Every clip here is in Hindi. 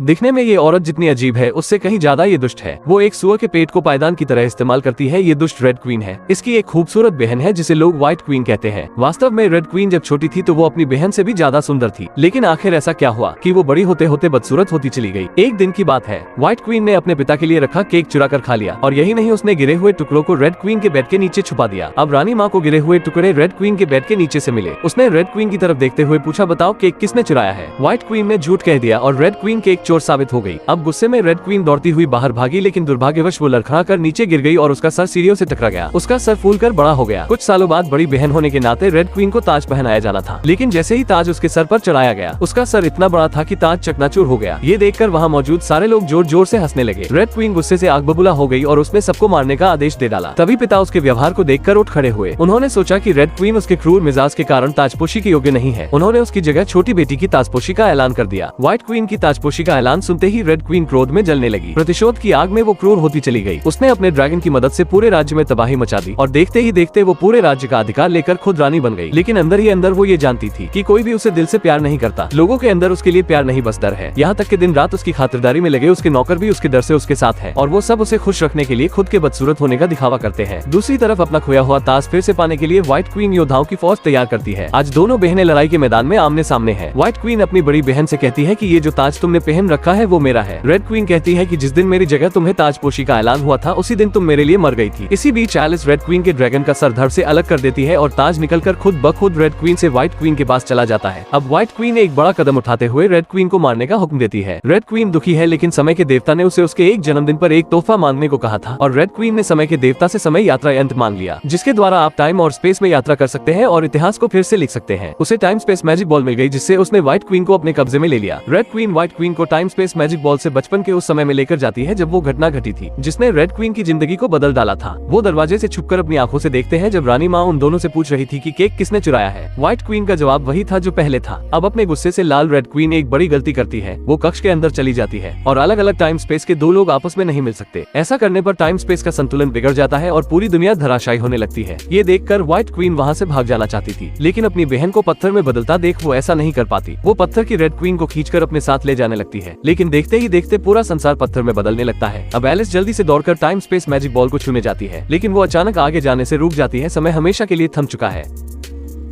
दिखने में ये औरत जितनी अजीब है उससे कहीं ज्यादा ये दुष्ट है। वो एक सुअर के पेट को पायदान की तरह इस्तेमाल करती है। ये दुष्ट रेड क्वीन है। इसकी एक खूबसूरत बहन है जिसे लोग व्हाइट क्वीन कहते हैं। वास्तव में रेड क्वीन जब छोटी थी तो वो अपनी बहन से भी ज्यादा सुंदर थी, लेकिन आखिर ऐसा क्या हुआ कि वो बड़ी होते होते बदसूरत होती चली गई। एक दिन की बात है, व्हाइट क्वीन ने अपने पिता के लिए रखा केक चुरा कर खा लिया और यही नहीं, उसने गिरे हुए टुकड़ों को रेड क्वीन के बेड के नीचे छुपा दिया। अब रानी माँ को गिरे हुए टुकड़े रेड क्वीन के बेड के नीचे से मिले। उसने रेड क्वीन की तरफ देखते हुए पूछा, बताओ केक किसने चुराया है। व्हाइट क्वीन ने झूठ कह दिया और रेड क्वीन केक चोर साबित हो गई। अब गुस्से में रेड क्वीन दौड़ती हुई बाहर भागी, लेकिन दुर्भाग्यवश वो लड़खड़ा कर नीचे गिर गई और उसका सर सीढ़ियों से टकरा गया। उसका सर फूलकर बड़ा हो गया। कुछ सालों बाद बड़ी बहन होने के नाते रेड क्वीन को ताज पहनाया जाना था, लेकिन जैसे ही ताज उसके सर पर चढ़ाया गया उसका सर इतना बड़ा था कि ताज चकनाचूर हो गया। ये देखकर वहाँ मौजूद सारे लोग जोर जोर से हंसने लगे। रेड क्वीन गुस्से से आग बबूला हो गई और उसने सबको मारने का आदेश दे डाला। तभी पिता उसके व्यवहार को देखकर उठ खड़े हुए। उन्होंने सोचा कि रेड क्वीन उसके क्रूर मिजाज के कारण ताजपोशी के योग्य नहीं है। उन्होंने उसकी जगह छोटी बेटी की ताजपोशी का ऐलान कर दिया। व्हाइट क्वीन की ताजपोशी का ऐलान सुनते ही रेड क्वीन क्रोध में जलने लगी। प्रतिशोध की आग में वो क्रूर होती चली गई। उसने अपने ड्रैगन की मदद से पूरे राज्य में तबाही मचा दी और देखते ही देखते वो पूरे राज्य का अधिकार लेकर खुद रानी बन गई। लेकिन अंदर ही अंदर वो ये जानती थी कि कोई भी उसे दिल से प्यार नहीं करता। लोगों के अंदर उसके लिए प्यार नहीं बस डर है। यहाँ तक कि दिन रात उसकी खातिरदारी में लगे उसके नौकर भी उसके डर से उसके साथ है और वो सब उसे खुश रखने के लिए खुद के बदसूरत होने का दिखावा करते हैं। दूसरी तरफ अपना खोया हुआ ताज फिर से पाने के लिए व्हाइट क्वीन योद्धाओं की फौज तैयार करती है। आज दोनों बहनें लड़ाई के मैदान में आमने सामने हैं। व्हाइट क्वीन अपनी बड़ी बहन से कहती है कि ये जो ताज तुमने पहन रखा है वो मेरा है। रेड क्वीन कहती है कि जिस दिन मेरी जगह तुम्हें ताजपोशी का ऐलान हुआ था उसी दिन तुम मेरे लिए मर गई थी। इसी बीच एलिस रेड क्वीन के ड्रैगन का सर धड़ से अलग कर देती है और ताज निकलकर खुद ब खुद रेड क्वीन से व्हाइट क्वीन के पास चला जाता है। अब व्हाइट क्वीन एक बड़ा कदम उठाते हुए रेड क्वीन को मारने का हुक्म देती है। रेड क्वीन दुखी है, लेकिन समय के देवता ने उसे उसके एक जन्मदिन पर एक तोहफा मांगने को कहा था और रेड क्वीन ने समय के देवता से समय यात्रा यंत्र मांग लिया, जिसके द्वारा आप टाइम और स्पेस में यात्रा कर सकते हैं और इतिहास को फिर से लिख सकते हैं। उसे टाइम स्पेस मैजिक बॉल मिल गई, जिससे उसने व्हाइट क्वीन को अपने कब्जे में ले लिया। रेड क्वीन व्हाइट क्वीन को टाइम स्पेस मैजिक बॉल से बचपन के उस समय में लेकर जाती है जब वो घटना घटी थी जिसने रेड क्वीन की जिंदगी को बदल डाला था। वो दरवाजे से छुपकर अपनी आंखों से देखते हैं जब रानी माँ उन दोनों से पूछ रही थी कि केक किसने चुराया है। व्हाइट क्वीन का जवाब वही था जो पहले था। अब अपने गुस्से से लाल रेड क्वीन एक बड़ी गलती करती है। वो कक्ष के अंदर चली जाती है और अलग अलग टाइम स्पेस के दो लोग आपस में नहीं मिल सकते। ऐसा करने पर टाइम स्पेस का संतुलन बिगड़ जाता है और पूरी दुनिया धराशायी होने लगती है। ये देखकर व्हाइट क्वीन वहाँ से भाग जाना चाहती थी, लेकिन अपनी बहन को पत्थर में बदलता देख वो ऐसा नहीं कर पाती। वो पत्थर की रेड क्वीन को खींचकर अपने साथ ले जाने लगती है, लेकिन देखते ही देखते पूरा संसार पत्थर में बदलने लगता है। अब एलिस जल्दी से दौड़कर टाइम स्पेस मैजिक बॉल को छूने जाती है, लेकिन वो अचानक आगे जाने से रुक जाती है। समय हमेशा के लिए थम चुका है।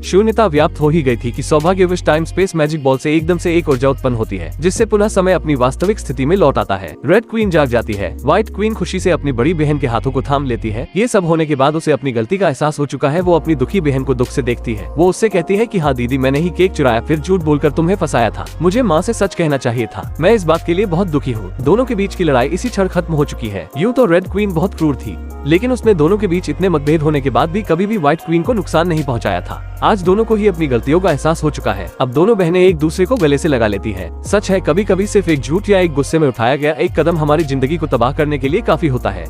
शून्यता व्याप्त हो ही गई थी कि सौभाग्यवश टाइम स्पेस मैजिक बॉल से एकदम से एक ऊर्जा उत्पन्न होती है, जिससे पुनः समय अपनी वास्तविक स्थिति में लौट आता है। रेड क्वीन जाग जाती है। व्हाइट क्वीन खुशी से अपनी बड़ी बहन के हाथों को थाम लेती है। ये सब होने के बाद उसे अपनी गलती का एहसास हो चुका है। वो अपनी दुखी बहन को दुख से देखती है। वो उससे कहती है कि हाँ दीदी, मैंने ही केक चुराया, फिर झूठ बोलकर तुम्हें फंसाया था। मुझे माँ से सच कहना चाहिए था। मैं इस बात के लिए बहुत दुखी हूँ। दोनों के बीच की लड़ाई इसी क्षण खत्म हो चुकी है। यूँ तो रेड क्वीन बहुत क्रूर थी, लेकिन उसने दोनों के बीच इतने मतभेद होने के बाद भी कभी भी व्हाइट क्वीन को नुकसान नहीं पहुंचाया था। आज दोनों को ही अपनी गलतियों का एहसास हो चुका है। अब दोनों बहनें एक दूसरे को गले से लगा लेती हैं। सच है, कभी कभी सिर्फ एक झूठ या एक गुस्से में उठाया गया एक कदम हमारी जिंदगी को तबाह करने के लिए काफी होता है।